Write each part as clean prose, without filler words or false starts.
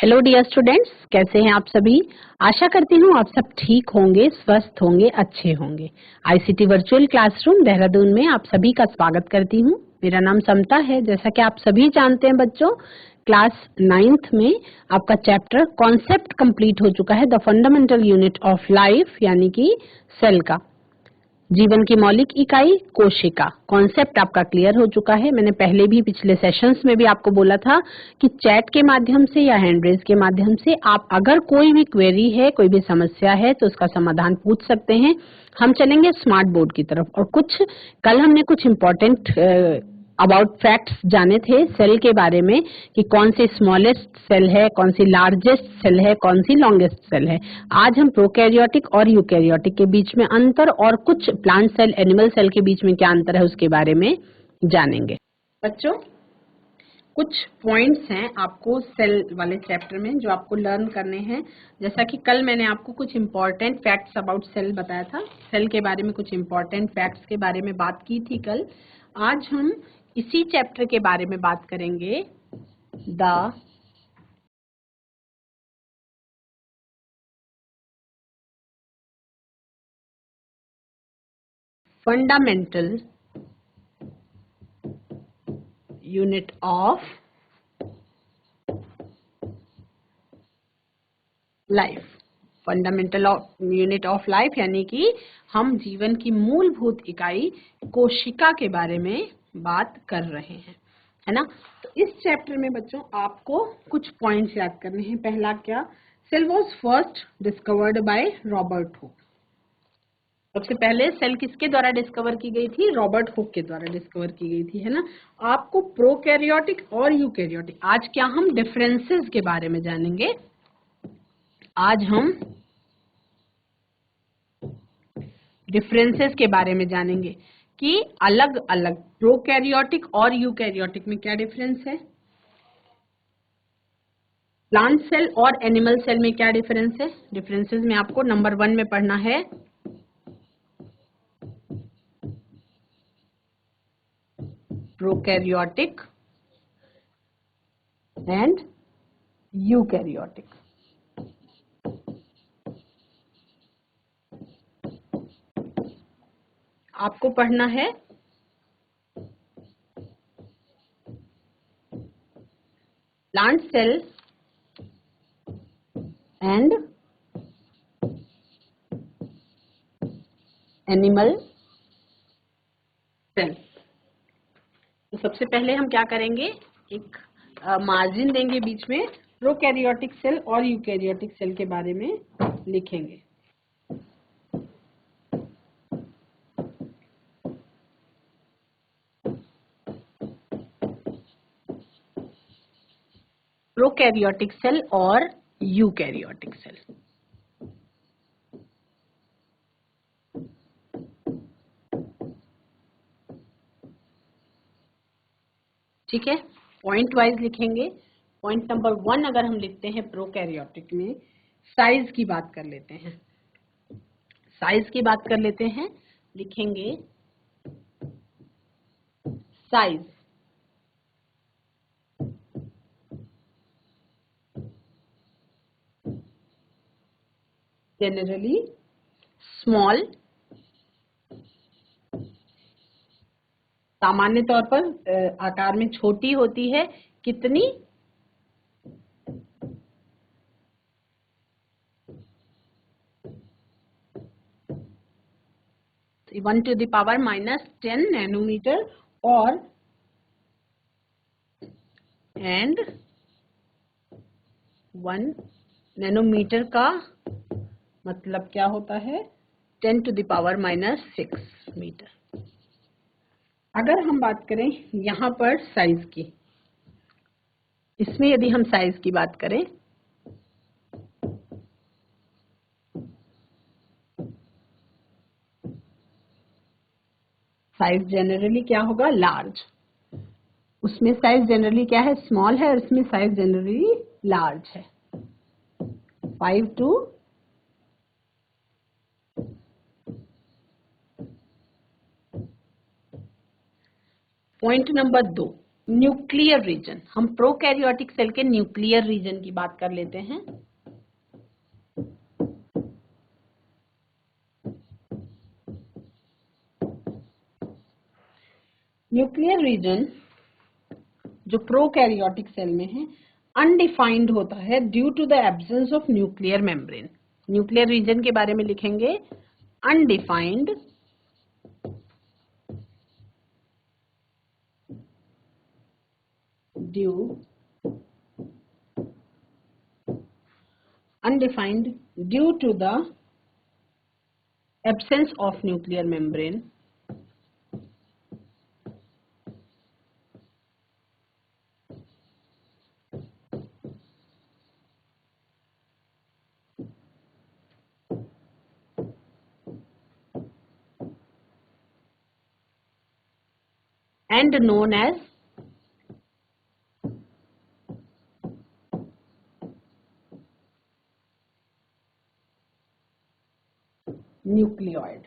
Hello dear students, कैसे हैं आप सभी। आशा करती हूँ आप सब ठीक होंगे, स्वस्थ होंगे, अच्छे होंगे। आईसीटी वर्चुअल क्लासरूम देहरादून में आप सभी का स्वागत करती हूँ। मेरा नाम समता है। जैसा कि आप सभी जानते हैं बच्चों, क्लास 9th में आपका चैप्टर कॉन्सेप्ट कंप्लीट हो चुका है, the fundamental unit of life, यानी कि सेल का जीवन की मौलिक इकाई कोशिका। कॉन्सेप्ट आपका क्लियर हो चुका है। मैंने पहले भी पिछले सेशंस में भी आपको बोला था कि चैट के माध्यम से या हैंड रेज के माध्यम से आप अगर कोई भी क्वेरी है, कोई भी समस्या है तो उसका समाधान पूछ सकते हैं। हम चलेंगे स्मार्ट बोर्ड की तरफ और कल हमने कुछ इम्पोर्टेंट अबाउट फैक्ट्स जाने थे सेल के बारे में कि कौन सी स्मॉलेस्ट सेल है, कौन सी लार्जेस्ट सेल है, कौन सी लॉन्गेस्ट सेल है। आज हम प्रोकैरियोटिक और यूकैरियोटिक के बीच में अंतर और कुछ प्लांट सेल, एनिमल सेल के बीच में क्या अंतर है उसके बारे में जानेंगे। बच्चों, कुछ पॉइंट्स हैं आपको सेल वाले चैप्टर में जो आपको लर्न करने हैं। जैसा कि कल मैंने आपको कुछ इम्पोर्टेंट फैक्ट्स अबाउट सेल बताया था, सेल के बारे में कुछ इम्पोर्टेंट फैक्ट्स के बारे में बात की थी कल। आज हम इसी चैप्टर के बारे में बात करेंगे, the fundamental unit of life. Fundamental unit of life यानी कि हम जीवन की मूलभूत इकाई कोशिका के बारे में बात कर रहे हैं, है ना। तो इस चैप्टर में बच्चों आपको कुछ पॉइंट्स याद करने हैं। पहला क्या, cell was first discovered by Robert Hooke. सबसे पहले सेल किसके द्वारा डिस्कवर की गई थी? रॉबर्ट हुक के द्वारा डिस्कवर की गई थी, है ना। आपको प्रोकैरियोटिक और यूकैरियोटिक, आज क्या हम डिफरेंसेस के बारे में जानेंगे। आज हम डिफरेंसेस के बारे में जानेंगे कि अलग अलग प्रोकैरियोटिक और यूकैरियोटिक में क्या डिफरेंस है, प्लांट सेल और एनिमल सेल में क्या डिफरेंस है। डिफरेंसेस में आपको नंबर 1 में पढ़ना है प्रोकैरियोटिक एंड यूकैरियोटिक। आपको पढ़ना है plant cell and animal cell. तो सबसे पहले हम क्या करेंगे, एक मार्जिन देंगे बीच में, प्रोकैरियोटिक सेल और यूकैरियोटिक सेल के बारे में लिखेंगे। प्रोकैरियोटिक सेल और यूकैरियोटिक सेल। ठीक है, पॉइंट वाइज लिखेंगे। पॉइंट नंबर 1 अगर हम लिखते हैं प्रोकैरियोटिक में, साइज की बात कर लेते हैं। साइज की बात कर लेते हैं, लिखेंगे साइज जनरली स्मॉल, सामान्य तौर पर आकार में छोटी होती है। कितनी? 1⁻⁻10 नैनोमीटर और एंड 1 नैनोमीटर का मतलब क्या होता है? 10⁻⁻6 मीटर। अगर हम बात करें यहाँ पर साइज की, इसमें यदि हम साइज की बात करें, साइज जनरली क्या होगा? लार्ज। उसमें साइज जनरली क्या है? स्मॉल है, और इसमें साइज जनरली लार्ज है। 5 to point number 2, nuclear region, हम प्रोकैरियोटिक सेल के न्यूक्लियर रीजन की बात कर लेते हैं। न्यूक्लियर रीजन जो प्रोकैरियोटिक सेल में है अनडिफाइंड होता है due to the absence of nuclear membrane. Nuclear region के बारे में लिखेंगे undefined due to the absence of nuclear membrane and known as nucleoid।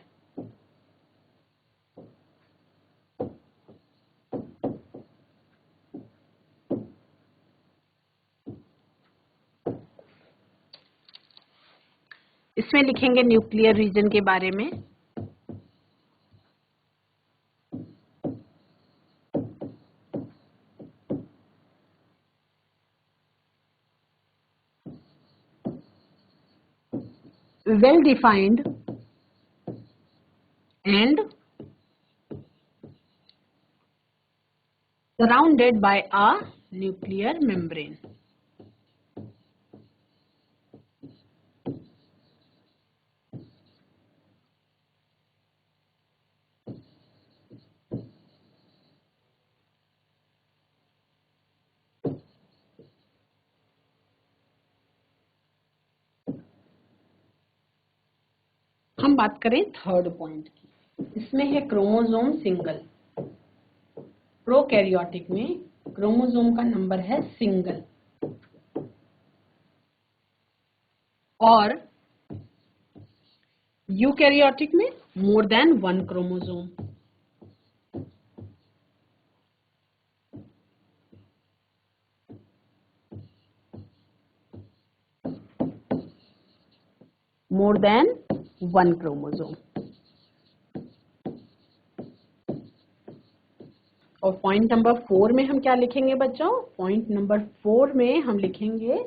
इसमें लिखेंगे न्यूक्लियर रीजन के बारे में well defined and surrounded by a nuclear membrane। हम बात करें थर्ड पॉइंट की, इसमें है क्रोमोसोम सिंगल। प्रोकैरियोटिक में क्रोमोसोम का नंबर है सिंगल और यूकैरियोटिक में more than one chromosome. More than one chromosome. और पॉइंट नंबर 4 में हम क्या लिखेंगे बच्चों? पॉइंट नंबर 4 में हम लिखेंगे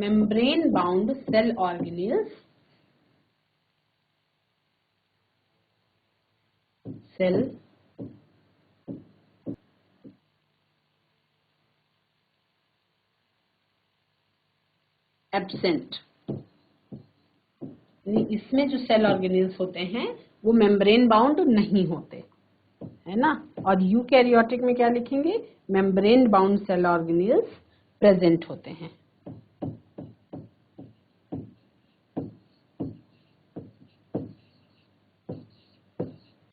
membrane bound cell organelles, cell absent। इसमें जो सेल ऑर्गेनेल्स होते हैं वो मेम्ब्रेन बाउंड नहीं होते, है ना। और यूकैरियोटिक में क्या लिखेंगे? Membrane bound cell organelles present होते हैं।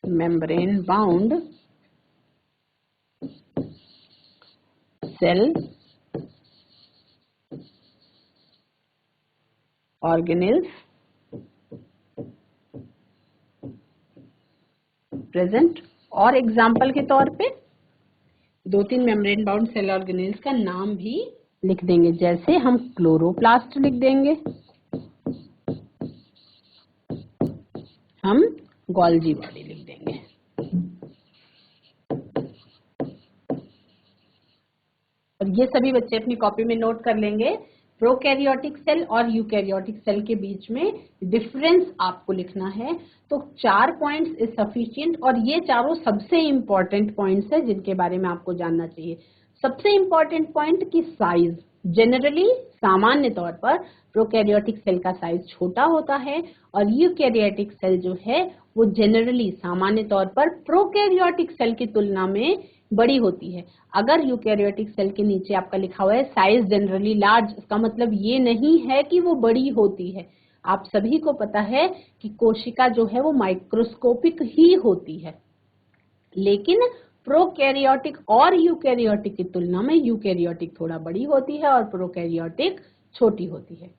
Membrane bound cell organelles present. और एग्जाम्पल के तौर पे 2-3 मेम्ब्रेन बाउंड सेल ऑर्गेनेल्स का नाम भी लिख देंगे, जैसे हम क्लोरोप्लास्ट लिख देंगे, हम गोल्जी बॉडी लिख देंगे। और ये सभी बच्चे अपनी कॉपी में नोट कर लेंगे। प्रोकैरियोटिक सेल और यूकैरियोटिक सेल के बीच में डिफरेंस आपको लिखना है, तो 4 पॉइंट्स इज सफिशिएंट। और ये चारों सबसे इंपॉर्टेंट पॉइंट्स है जिनके बारे में आपको जानना चाहिए। सबसे इंपॉर्टेंट पॉइंट की साइज, जनरली सामान्य तौर पर प्रोकैरियोटिक सेल का साइज छोटा होता है और यूकैरियोटिक सेल जो है वो जनरली सामान्य तौर पर प्रोकैरियोटिक सेल की तुलना में बड़ी होती है। अगर यूकैरियोटिक सेल के नीचे आपका लिखा हुआ है साइज जनरली लार्ज, इसका मतलब ये नहीं है कि वो बड़ी होती है। आप सभी को पता है कि कोशिका जो है वो माइक्रोस्कोपिक ही होती है, लेकिन प्रोकैरियोटिक और यूकैरियोटिक की तुलना में यूकैरियोटिक थोड़ा बड़ी होती है और प्रोकैरियोटिक छोटी होती है।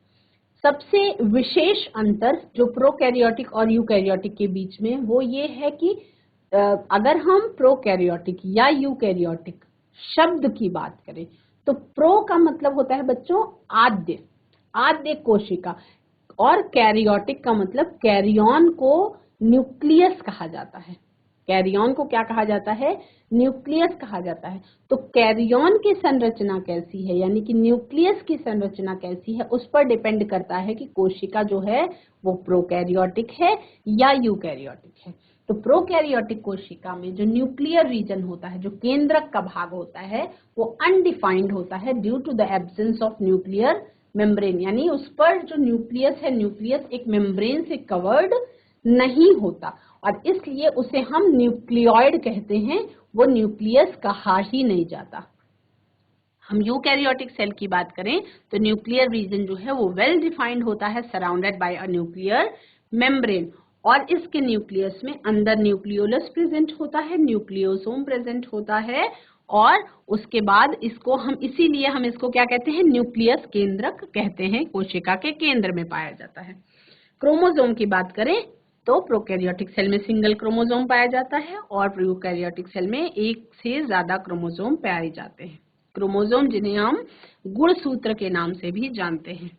सबसे विशेष अंतर जो प्रोकैरियोटिक और यूकैरियोटिक के बीच में वो ये है कि अगर हम प्रोकैरियोटिक या यूकैरियोटिक शब्द की बात करें तो प्रो का मतलब होता है बच्चों आद्य, आद्य कोशिका, और कैरियोटिक का मतलब कैरियन को न्यूक्लियस कहा जाता है। कैरियन को क्या कहा जाता है? न्यूक्लियस कहा जाता है। तो कैरियन की संरचना कैसी है, यानी कि न्यूक्लियस की संरचना कैसी है, उस पर डिपेंड करता है कि कोशिका जो है वो प्रोकैरियोटिक है या यूकैरियोटिक है। तो प्रोकैरियोटिक कोशिका में जो न्यूक्लियर रीजन होता है, जो केंद्रक का भाग होता है, वो अनडिफाइंड होता है due to the absence of nuclear membrane, यानी उस पर जो न्यूक्लियस है, न्यूक्लियस एक मेम्ब्रेन से कवर्ड नहीं होता और इसलिए उसे हम न्यूक्लियोइड कहते हैं, वो न्यूक्लियस कहा ही नहीं जाता। हम यूकैरियोटिक सेल की बात करें तो न्यूक्लियर रीजन जो है वो वेल डिफाइंड होता है, surrounded by a nuclear membrane, और इसके न्यूक्लियस में अंदर न्यूक्लियोलस प्रेजेंट होता है, न्यूक्लियोसोम प्रेजेंट होता है, और उसके बाद इसको हम इसीलिए हम इसको क्या कहते हैं? न्यूक्लियस केंद्रक कहते हैं, कोशिका के केंद्र में पाया जाता है। क्रोमोसोम की बात करें तो प्रोकैरियोटिक सेल में सिंगल क्रोमोसोम पाया जाता है और यूकैरियोटिक सेल में एक से ज्यादा क्रोमोसोम पाए जाते हैं। क्रोमोसोम जिन्हें हम गुणसूत्र के नाम से भी जानते हैं।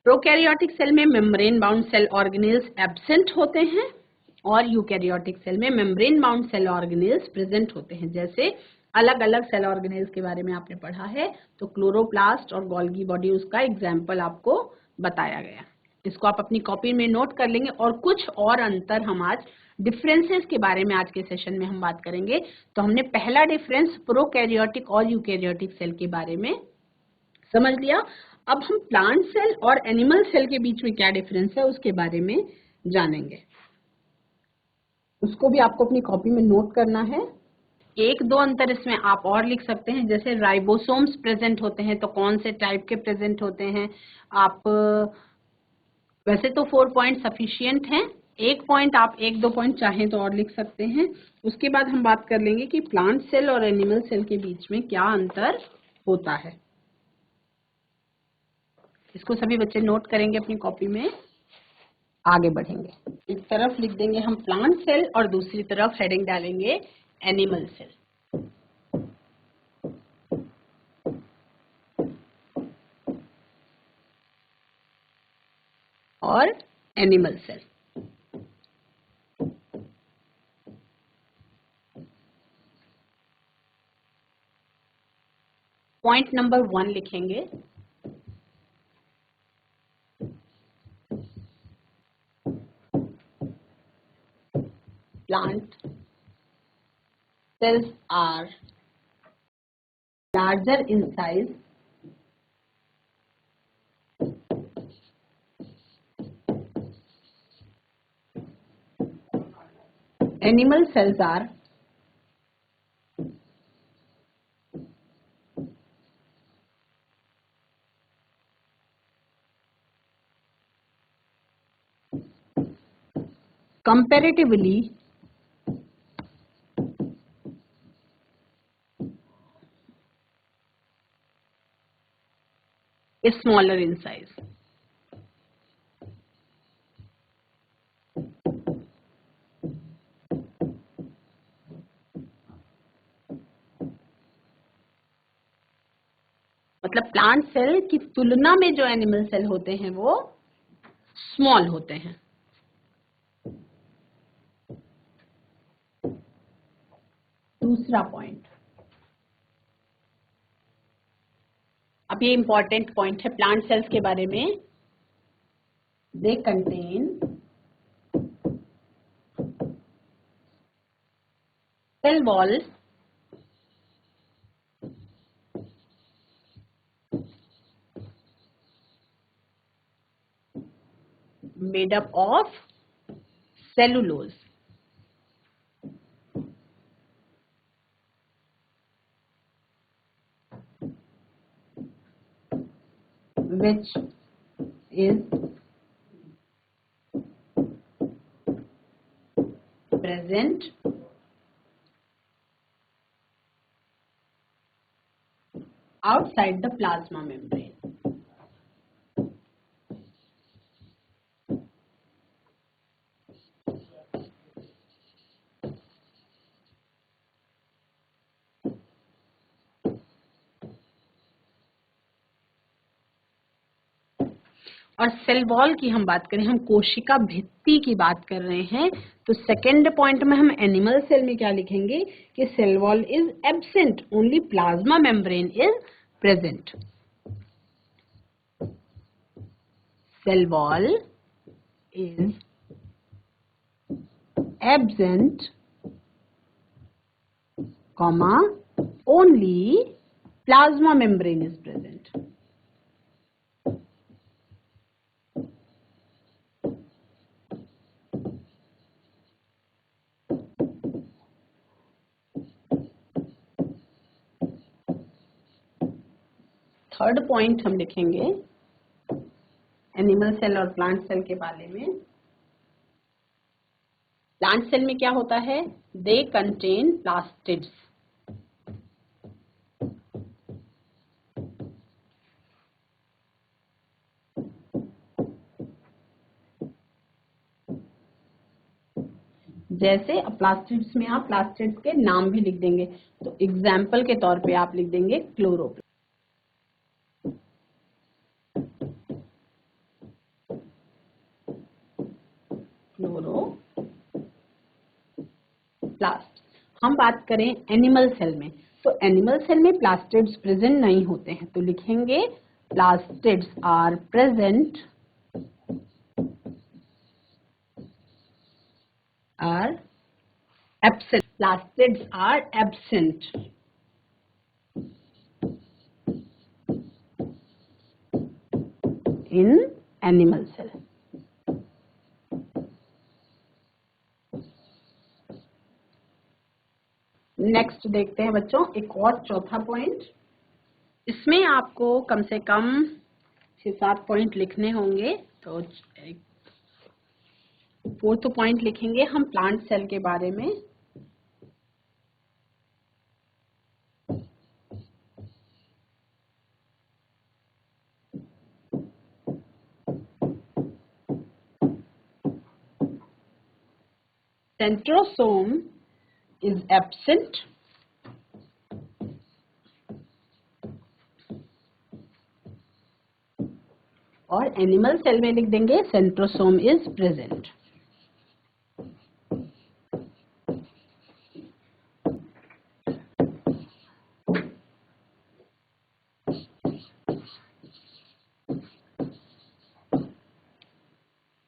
प्रोकैरियोटिक सेल में membrane bound cell organelles absent होते हैं और यूकैरियोटिक सेल में membrane bound cell organelles present होते हैं। जैसे अलग अलग सेल ऑर्गेनेल्स के बारे में आपने पढ़ा है, तो क्लोरोप्लास्ट और गोल्गी बॉडी उसका एग्जाम्पल आपको बताया गया। इसको आप अपनी कॉपी में नोट कर लेंगे। और कुछ और अंतर हम आज डिफरेंसेस के बारे में आज के सेशन में हम बात करेंगे। तो हमने पहला डिफरेंस प्रोकैरियोटिक और यूकैरियोटिक सेल के बारे में समझ लिया। अब हम प्लांट सेल और एनिमल सेल के बीच में क्या डिफरेंस है उसके बारे में जानेंगे। उसको भी आपको अपनी कॉपी में नोट करना है। एक दो अंतर इसमें आप और लिख सकते हैं, जैसे राइबोसोम्स प्रेजेंट होते हैं तो कौन से टाइप के प्रेजेंट होते हैं। आप वैसे तो 4 पॉइंट सफिशिएंट हैं, एक पॉइंट आप एक दो पॉइंट चाहें तो और लिख सकते हैं। उसके बाद हम बात कर लेंगे कि प्लांट सेल और एनिमल सेल के बीच में क्या अंतर होता है। इसको सभी बच्चे नोट करेंगे अपनी कॉपी में। आगे बढ़ेंगे, एक तरफ लिख देंगे हम प्लांट सेल और दूसरी तरफ हेडिंग डालेंगे एनिमल सेल। और एनिमल सेल। पॉइंट नंबर 1 लिखेंगे, plant cells are larger in size animal cells are comparatively smaller in size। मतलब प्लांट सेल की तुलना में जो एनिमल सेल होते हैं वो स्मॉल होते हैं। दूसरा पॉइंट, अब ये इंपॉर्टेंट पॉइंट है प्लांट सेल्स के बारे में। They contain cell wall made up of cellulose, which is present outside the plasma membrane। और सेल वॉल की हम बात करें, हम कोशिका भित्ति की बात कर रहे हैं, तो सेकेंड पॉइंट में हम एनिमल सेल में क्या लिखेंगे कि cell wall is absent, only plasma membrane is present. Cell wall is absent, comma, only plasma membrane is present. Third point हम लिखेंगे एनिमल सेल और प्लांट सेल के बारे में। प्लांट सेल में क्या होता है, दे कंटेन प्लास्टिड्स। जैसे प्लास्टिड्स में आप प्लास्टिड्स के नाम भी लिख देंगे, तो एग्जाम्पल के तौर पे आप लिख देंगे क्लोरोप्लास्ट, क्लोरोप्लास्ट। हम बात करें एनिमल सेल में, तो एनिमल सेल में प्लास्टिड्स प्रेजेंट नहीं होते हैं, तो लिखेंगे plastids are present, are absent. Plastids are absent in animal cell. Next देखते हैं बच्चों एक और चौथा पॉइंट। इसमें आपको कम से कम 6-7 पॉइंट लिखने होंगे, तो फोर्थ पॉइंट लिखेंगे हम प्लांट सेल के बारे में। सेंट्रोसोम इज एब्सेंट, और एनिमल सेल में लिख देंगे सेंट्रोसोम इज प्रेजेंट।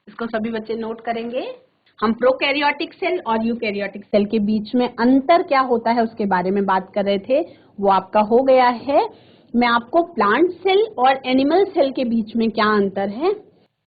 इसको सभी बच्चे नोट करेंगे। हम प्रोकैरियोटिक सेल और यूकैरियोटिक सेल के बीच में अंतर क्या होता है उसके बारे में बात कर रहे थे, वो आपका हो गया है। मैं आपको प्लांट सेल और एनिमल सेल के बीच में क्या अंतर है,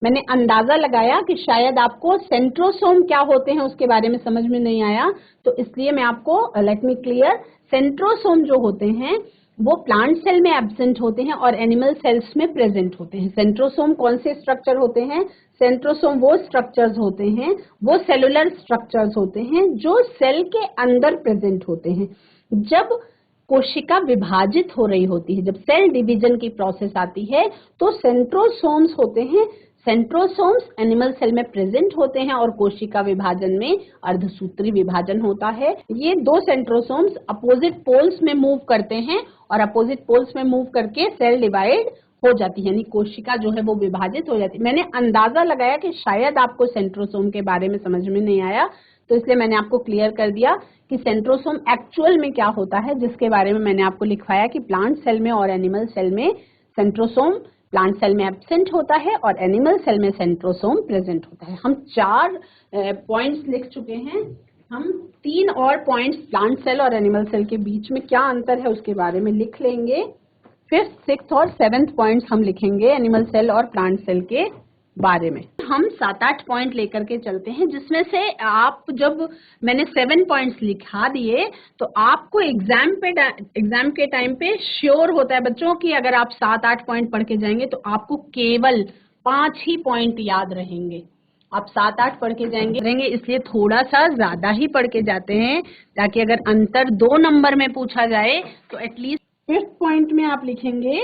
मैंने अंदाजा लगाया कि शायद आपको सेंट्रोसोम क्या होते हैं उसके बारे में समझ में नहीं आया, तो इसलिए मैं आपको लेट मी क्लियर, सेंट्रोसोम जो होते हैं वो प्लांट सेल में एब्सेंट होते हैं और एनिमल सेल्स में प्रेजेंट होते हैं। सेंट्रोसोम कौन से स्ट्रक्चर होते हैं, सेंट्रोसोम वो स्ट्रक्चर्स होते हैं, वो सेलुलर स्ट्रक्चर्स होते हैं जो सेल के अंदर प्रेजेंट होते हैं। जब कोशिका विभाजित हो रही होती है, जब सेल डिवीजन की प्रोसेस आती है, तो सेंट्रोसोम्स होते हैं। सेंट्रोसोम्स एनिमल सेल में प्रेजेंट होते हैं और कोशिका विभाजन में अर्धसूत्री विभाजन होता है। ये दो सेंट्रोसोम्स अपोजिट पोल्स में मूव करते हैं और अपोजिट पोल्स में मूव करके सेल डिवाइड हो जाती है, यानी कोशिका जो है वो विभाजित हो जाती है। मैंने अंदाजा लगाया कि शायद आपको सेंट्रोसोम के बारे में समझ में नहीं आया, तो इसलिए मैंने आपको क्लियर कर दिया कि सेंट्रोसोम एक्चुअल में क्या होता है, जिसके बारे में मैंने आपको लिखवाया कि प्लांट सेल में और एनिमल सेल में सेंट्रोसोम प्लांट सेल में एब्सेंट होता है और एनिमल सेल में सेंट्रोसोम प्रेजेंट होता है। हम 4 पॉइंट्स लिख चुके हैं, हम 3 और पॉइंट्स प्लांट सेल और एनिमल सेल के बीच में क्या अंतर है उसके बारे में लिख लेंगे। 5th, 6th और 7th पॉइंट्स हम लिखेंगे एनिमल सेल और प्लांट सेल के बारे में। हम 7-8 पॉइंट लेकर के चलते हैं, जिसमें से आप, जब मैंने 7 पॉइंट्स लिखा दिए तो आपको एग्जाम के टाइम पे श्योर होता है बच्चों कि अगर आप 7-8 पॉइंट पढ़ के जाएंगे तो आपको केवल 5 ही पॉइंट याद रहेंगे। आप 7-8 पढ़ के जाएंगे, इसलिए थोड़ा सा ज्यादा ही पढ़ के जाते हैं ताकि अगर अंतर 2 नंबर में पूछा जाए तो एटलीस्ट 5th पॉइंट में आप लिखेंगे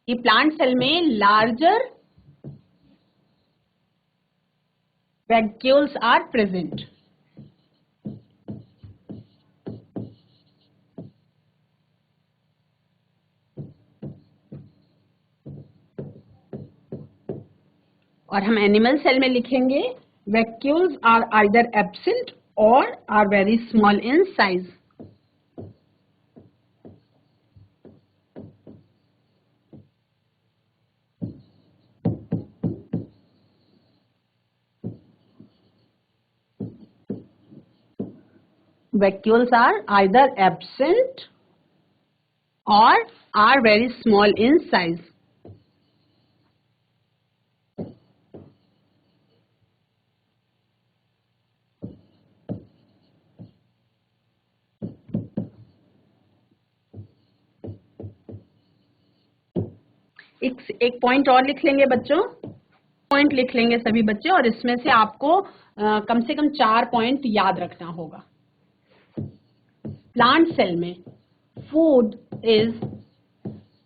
कि प्लांट सेल में लार्जर vacuoles are present. और हम एनिमल सेल में लिखेंगे वैक्यूल्स आर आइदर एब्सेंट और are very small in size. Vacuoles are either absent or are very small in size. एक पॉइंट और लिख लेंगे बच्चों, पॉइंट लिख लेंगे सभी बच्चे, और इसमें से आपको कम से कम 4 पॉइंट याद रखना होगा। प्लांट सेल में food is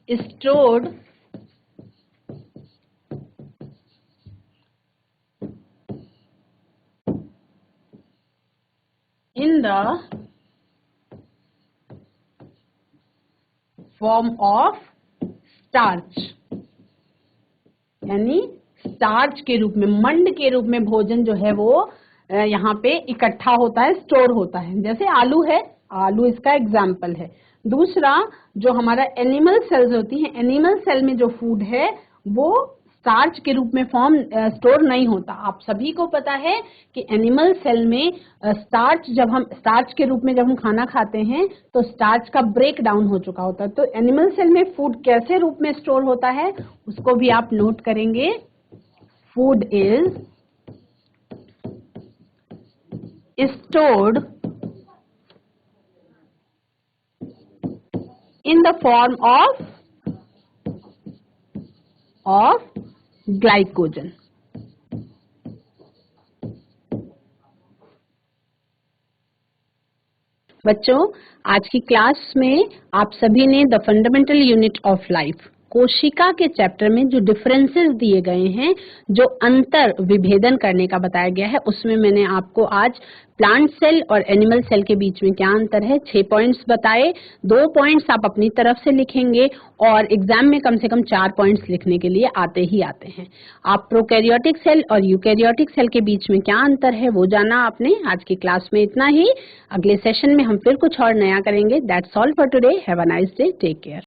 stored in the form of starch, यानी स्टार्च के रूप में, मंड के रूप में भोजन जो है वो यहाँ पे इकट्ठा होता है, स्टोर होता है। जैसे आलू है, आलू इसका एग्जाम्पल है। दूसरा जो हमारा एनिमल सेल्स होती हैं, एनिमल सेल में जो फूड है वो स्टार्च के रूप में स्टोर नहीं होता। आप सभी को पता है कि एनिमल सेल में स्टार्च के रूप में जब हम खाना खाते हैं तो स्टार्च का ब्रेक डाउन हो चुका होता है। तो एनिमल सेल में फूड कैसे रूप में स्टोर होता है उसको भी आप नोट करेंगे। Food is stored in the form of glycogen. बच्चों, आज की क्लास में आप सभी ने the fundamental unit of life, कोशिका के चैप्टर में जो डिफरेंसेस दिए गए हैं, जो अंतर विभेदन करने का बताया गया है, उसमें मैंने आपको आज प्लांट सेल और एनिमल सेल के बीच में क्या अंतर है 6 पॉइंट्स बताए। 2 पॉइंट्स आप अपनी तरफ से लिखेंगे और एग्जाम में कम से कम 4 पॉइंट्स लिखने के लिए आते ही आते हैं। आप प्रोकैरियोटिक सेल और यूकैरियोटिक सेल के बीच में क्या अंतर है वो जाना आपने। आज की क्लास में इतना ही। अगले सेशन में हम फिर कुछ और नया करेंगे। That's all for today. Have a nice day. Take care.